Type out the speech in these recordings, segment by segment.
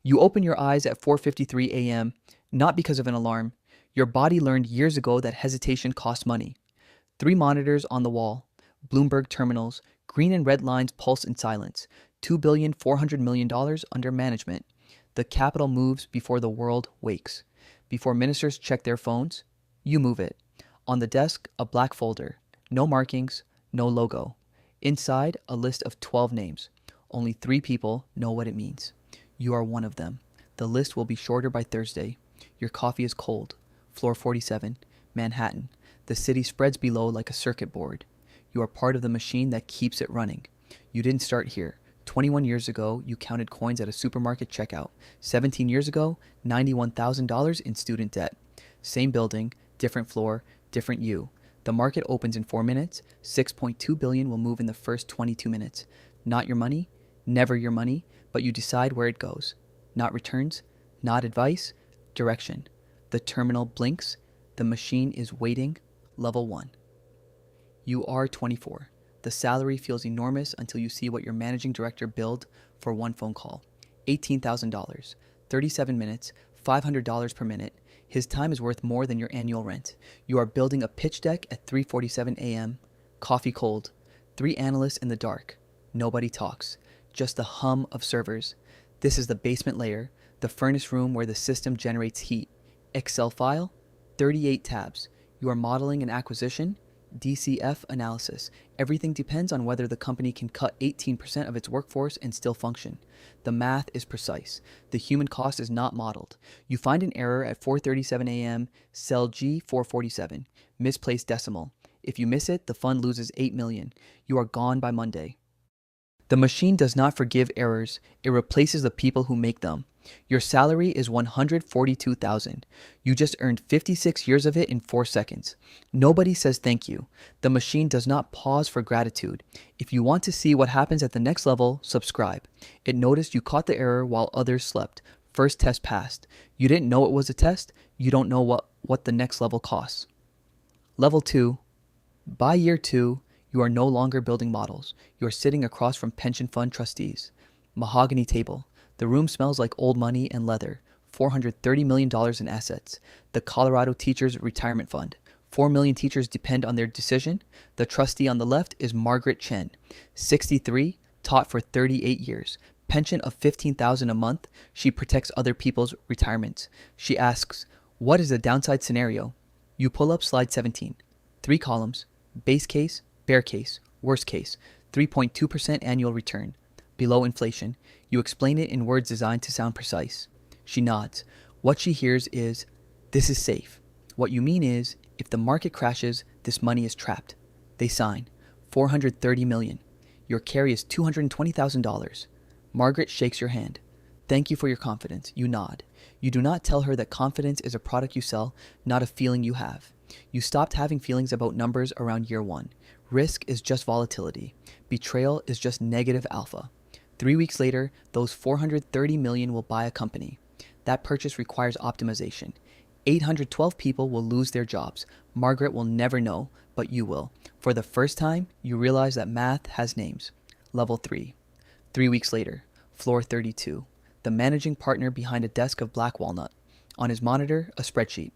You open your eyes at 4:53 a.m., not because of an alarm. Your body learned years ago that hesitation costs money. 3 monitors on the wall, Bloomberg terminals, green and red lines pulse in silence. $2,400,000,000 under management. The capital moves before the world wakes. Before ministers check their phones, you move it. On the desk, a black folder. No markings, no logo. Inside, a list of 12 names. Only 3 people know what it means. You are one of them. The list will be shorter by Thursday. Your coffee is cold. Floor 47, Manhattan. The city spreads below like a circuit board. You are part of the machine that keeps it running. You didn't start here. 21 years ago, you counted coins at a supermarket checkout. 17 years ago, $91,000 in student debt. Same building, different floor, different you. The market opens in 4 minutes. 6.2 billion will move in the first 22 minutes. Not your money, never your money, but you decide where it goes. Not returns, not advice, direction. The terminal blinks. The machine is waiting. Level 1. You are 24. The salary feels enormous until you see what your managing director billed for one phone call. $18,000, 37 minutes, $500 per minute. His time is worth more than your annual rent. You are building a pitch deck at 3:47 a.m. Coffee cold. 3 analysts in the dark. Nobody talks. Just the hum of servers. This is the basement layer, the furnace room where the system generates heat. Excel file, 38 tabs. You are modeling an acquisition, DCF analysis. Everything depends on whether the company can cut 18% of its workforce and still function. The math is precise. The human cost is not modeled. You find an error at 4:37 a.m., cell G447, misplaced decimal. If you miss it, the fund loses 8 million. You are gone by Monday. The machine does not forgive errors. It replaces the people who make them. Your salary is $142,000. You just earned 56 years of it in 4 seconds. Nobody says thank you. The machine does not pause for gratitude. If you want to see what happens at the next level, subscribe. It noticed you caught the error while others slept. First test passed. You didn't know it was a test. You don't know what the next level costs. Level 2. By year 2, you are no longer building models. You are sitting across from pension fund trustees. Mahogany table. The room smells like old money and leather. $430 million in assets. The Colorado Teachers Retirement Fund. 4 million teachers depend on their decision. The trustee on the left is Margaret Chen, 63, taught for 38 years. Pension of $15,000 a month. She protects other people's retirements. She asks, what is the downside scenario? You pull up slide 17. 3 columns. Base case, bear case, worst case. 3.2% annual return. Below inflation. You explain it in words designed to sound precise. She nods. What she hears is, this is safe. What you mean is, if the market crashes, this money is trapped. They sign. $430 million. Your carry is $220,000. Margaret shakes your hand. Thank you for your confidence. You nod. You do not tell her that confidence is a product you sell, not a feeling you have. You stopped having feelings about numbers around year 1. Risk is just volatility. Betrayal is just negative alpha. 3 weeks later, those $430 million will buy a company. That purchase requires optimization. 812 people will lose their jobs. Margaret will never know, but you will. For the first time, you realize that math has names. Level 3. 3 weeks later, floor 32. The managing partner behind a desk of black walnut. On his monitor, a spreadsheet.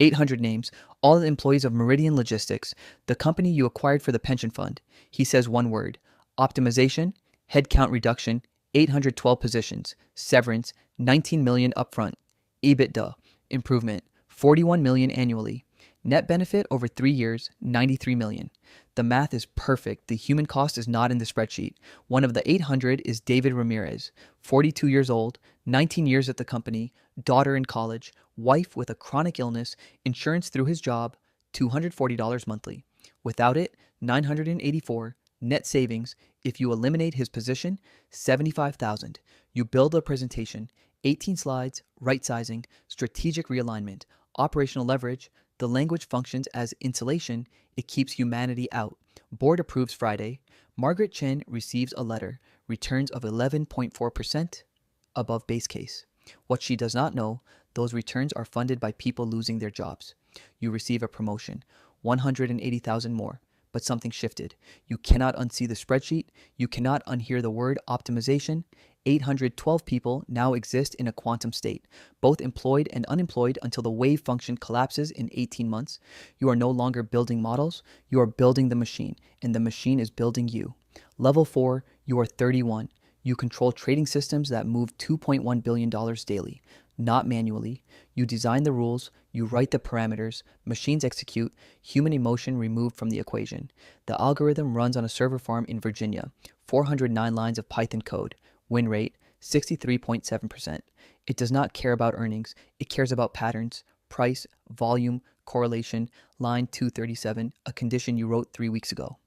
800 names, all the employees of Meridian Logistics, the company you acquired for the pension fund. He says one word, optimization, headcount reduction, 812 positions, severance, 19 million upfront, EBITDA, improvement, 41 million annually, net benefit over 3 years, 93 million. The math is perfect. The human cost is not in the spreadsheet. One of the 800 is David Ramirez, 42 years old, 19 years at the company, daughter in college, wife with a chronic illness, insurance through his job, $240 monthly. Without it, 984, net savings. If you eliminate his position, 75,000. You build a presentation, 18 slides, right sizing, strategic realignment, operational leverage. The language functions as insulation. It keeps humanity out. Board approves Friday. Margaret Chen receives a letter. Returns of 11.4% above base case. What she does not know, those returns are funded by people losing their jobs. You receive a promotion, 180,000 more. But something shifted. You cannot unsee the spreadsheet. You cannot unhear the word optimization. 812 people now exist in a quantum state, both employed and unemployed until the wave function collapses in 18 months. You are no longer building models, you are building the machine, and the machine is building you. Level 4, you are 31. You control trading systems that move $2.1 billion daily, not manually. You design the rules, you write the parameters, machines execute, human emotion removed from the equation. The algorithm runs on a server farm in Virginia, 409 lines of Python code, win rate 63.7%. It does not care about earnings, it cares about patterns, price, volume, correlation, line 237, a condition you wrote 3 weeks ago.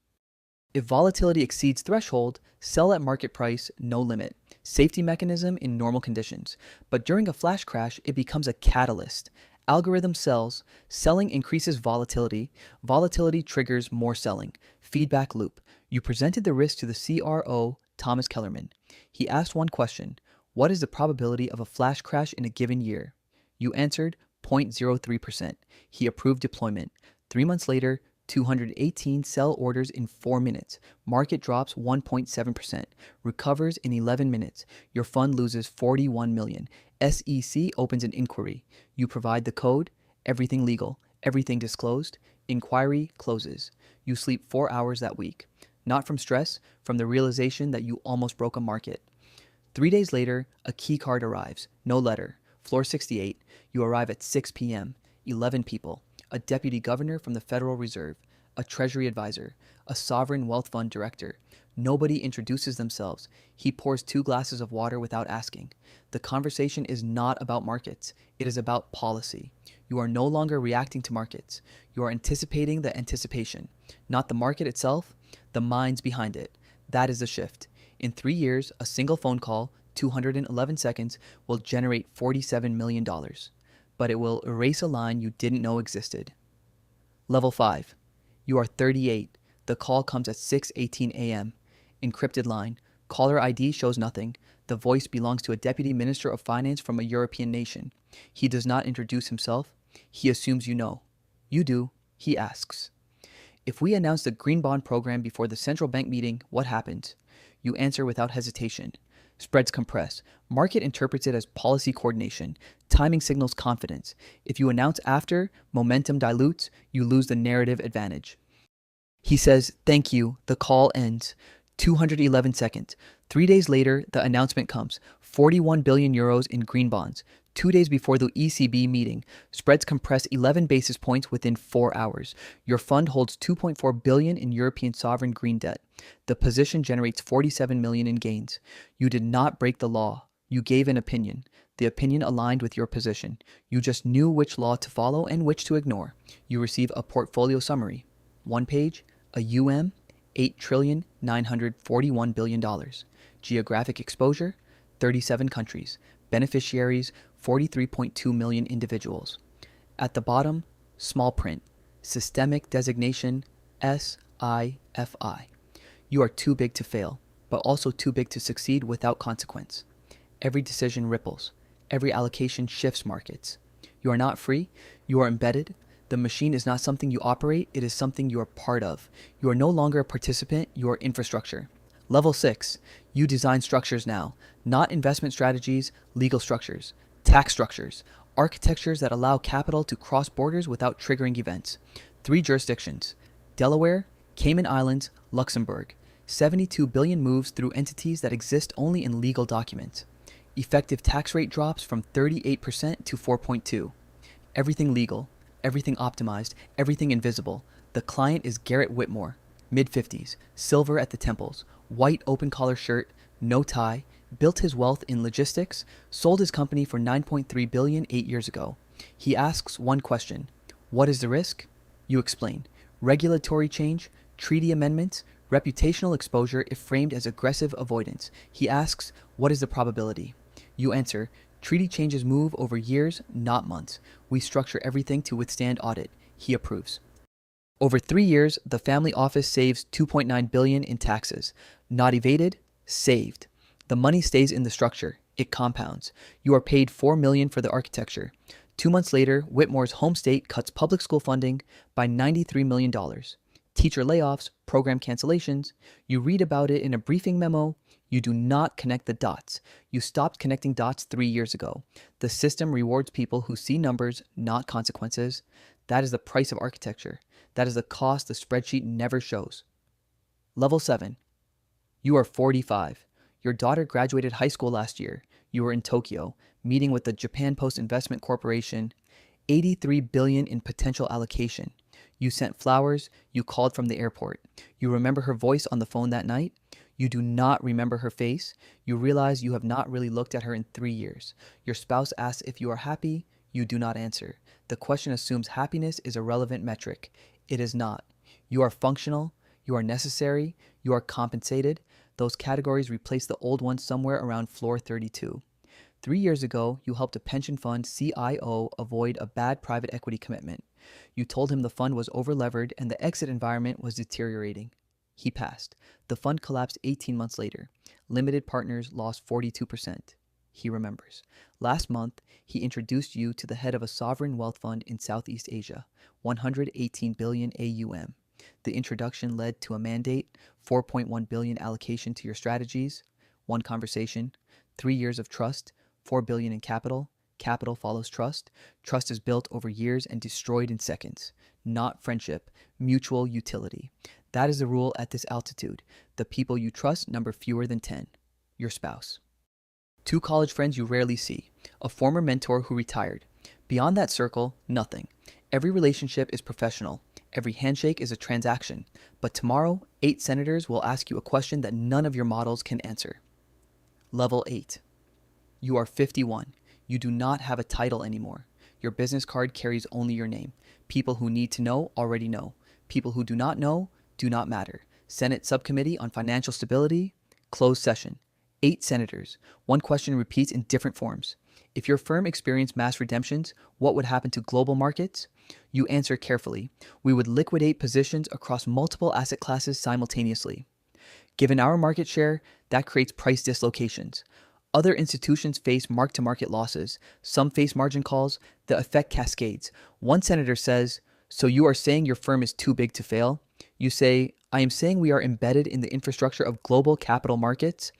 If volatility exceeds threshold, sell at market price, no limit. Safety mechanism in normal conditions. But during a flash crash, it becomes a catalyst. Algorithm sells, selling increases volatility, volatility triggers more selling. Feedback loop. You presented the risk to the CRO, Thomas Kellerman. He asked one question: what is the probability of a flash crash in a given year? You answered 0.03%. He approved deployment. 3 months later, 218 sell orders in 4 minutes. Market drops 1.7%. Recovers in 11 minutes. Your fund loses 41 million. SEC opens an inquiry. You provide the code. Everything legal. Everything disclosed. Inquiry closes. You sleep 4 hours that week. Not from stress, from the realization that you almost broke a market. 3 days later, a key card arrives. No letter. Floor 68. You arrive at 6 p.m. 11 people. A deputy governor from the Federal Reserve, a treasury advisor, a sovereign wealth fund director. Nobody introduces themselves. He pours 2 glasses of water without asking. The conversation is not about markets. It is about policy. You are no longer reacting to markets. You are anticipating the anticipation. Not the market itself, the minds behind it. That is the shift. In 3 years, a single phone call, 211 seconds, will generate $47 million. But it will erase a line you didn't know existed. Level 5. You are 38. The call comes at 6:18 a.m. Encrypted line. Caller ID shows nothing. The voice belongs to a deputy minister of finance from a European nation. He does not introduce himself. He assumes you know. You do. He asks, if we announce the green bond program before the central bank meeting, what happens? You answer without hesitation. Spreads compress. Market interprets it as policy coordination. Timing signals confidence. If you announce after, momentum dilutes, you lose the narrative advantage. He says, thank you. The call ends. 211 seconds. 3 days later, the announcement comes. 41 billion euros in green bonds. 2 days before the ECB meeting, spreads compress 11 basis points within 4 hours. Your fund holds 2.4 billion in European sovereign green debt. The position generates 47 million in gains. You did not break the law. You gave an opinion. The opinion aligned with your position. You just knew which law to follow and which to ignore. You receive a portfolio summary. 1 page, a $8,941 billion. Geographic exposure, 37 countries. Beneficiaries, 43.2 million individuals. At the bottom, small print, systemic designation SIFI. You are too big to fail, but also too big to succeed without consequence. Every decision ripples. Every allocation shifts markets. You are not free. You are embedded. The machine is not something you operate. It is something you are part of. You are no longer a participant. You are infrastructure. Level 6. You design structures now. Not investment strategies, legal structures. Tax structures. Architectures that allow capital to cross borders without triggering events. 3 jurisdictions. Delaware, Cayman Islands, Luxembourg. 72 billion moves through entities that exist only in legal documents. Effective tax rate drops from 38% to 4.2%. Everything legal, everything optimized, everything invisible. The client is Garrett Whitmore, mid-50s, silver at the temples, white open-collar shirt, no tie, built his wealth in logistics, sold his company for $9.3 billion 8 years ago. He asks one question: what is the risk? You explain. Regulatory change, treaty amendments, reputational exposure if framed as aggressive avoidance. He asks, what is the probability? You answer, treaty changes move over years, not months. We structure everything to withstand audit. He approves. Over 3 years, the family office saves $2.9 billion in taxes. Not evaded, saved. The money stays in the structure. It compounds. You are paid $4 million for the architecture. 2 months later, Whitmore's home state cuts public school funding by $93 million. Teacher layoffs, program cancellations. You read about it in a briefing memo. You do not connect the dots. You stopped connecting dots 3 years ago. The system rewards people who see numbers, not consequences. That is the price of architecture. That is the cost the spreadsheet never shows. Level 7. You are 45. Your daughter graduated high school last year. You were in Tokyo, meeting with the Japan Post Investment Corporation. 83 billion in potential allocation. You sent flowers. You called from the airport. You remember her voice on the phone that night. You do not remember her face. You realize you have not really looked at her in 3 years. Your spouse asks if you are happy. You do not answer. The question assumes happiness is a relevant metric. It is not. You are functional. You are necessary. You are compensated. Those categories replace the old ones somewhere around floor 32. 3 years ago, you helped a pension fund CIO avoid a bad private equity commitment. You told him the fund was overlevered and the exit environment was deteriorating. He passed. The fund collapsed 18 months later. Limited partners lost 42%. He remembers. Last month, he introduced you to the head of a sovereign wealth fund in Southeast Asia, 118 billion AUM. The introduction led to a mandate, 4.1 billion allocation to your strategies, one conversation, 3 years of trust, 4 billion in capital. Capital follows trust. Trust is built over years and destroyed in seconds. Not friendship, mutual utility. That is the rule at this altitude. The people you trust number fewer than 10. Your spouse. 2 college friends you rarely see. A former mentor who retired. Beyond that circle, nothing. Every relationship is professional. Every handshake is a transaction. But tomorrow, 8 senators will ask you a question that none of your models can answer. Level 8. You are 51. You do not have a title anymore. Your business card carries only your name. People who need to know already know. People who do not know do not matter. Senate Subcommittee on Financial Stability, closed session. 8 senators. One question repeats in different forms. If your firm experienced mass redemptions, what would happen to global markets? You answer carefully. We would liquidate positions across multiple asset classes simultaneously. Given our market share, that creates price dislocations. Other institutions face mark-to-market losses. Some face margin calls. The effect cascades. One senator says, "So you are saying your firm is too big to fail?" You say, "I am saying we are embedded in the infrastructure of global capital markets.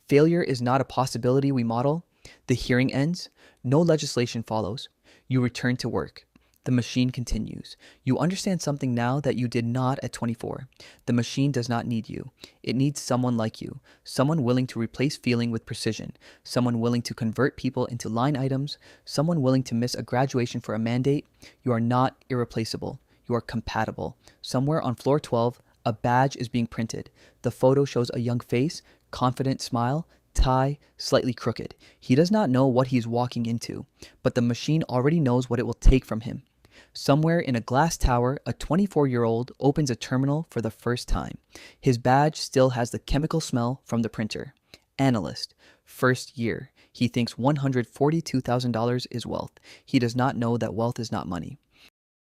Failure is not a possibility we model." The hearing ends. No legislation follows. You return to work. The machine continues. You understand something now that you did not at 24. The machine does not need you. It needs someone like you, someone willing to replace feeling with precision, someone willing to convert people into line items, someone willing to miss a graduation for a mandate. You are not irreplaceable. You are compatible. Somewhere on floor 12, a badge is being printed. The photo shows a young face, confident smile, tie slightly crooked. He does not know what he is walking into, but the machine already knows what it will take from him. Somewhere in a glass tower, a 24-year-old opens a terminal for the first time. His badge still has the chemical smell from the printer. Analyst. First year. He thinks $142,000 is wealth. He does not know that wealth is not money.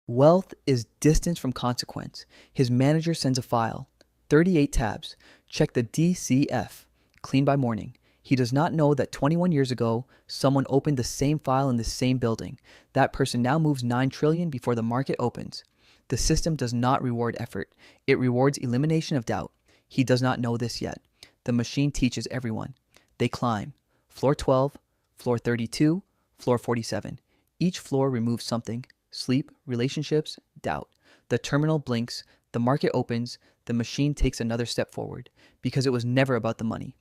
Wealth is distance from consequence. His manager sends a file. 38 tabs. Check the DCF. Clean by morning. He does not know that 21 years ago, someone opened the same file in the same building. That person now moves 9 trillion before the market opens. The system does not reward effort. It rewards elimination of doubt. He does not know this yet. The machine teaches everyone. They climb. Floor 12, floor 32, floor 47. Each floor removes something. Sleep, relationships, doubt. The terminal blinks. The market opens. The machine takes another step forward. Because it was never about the money.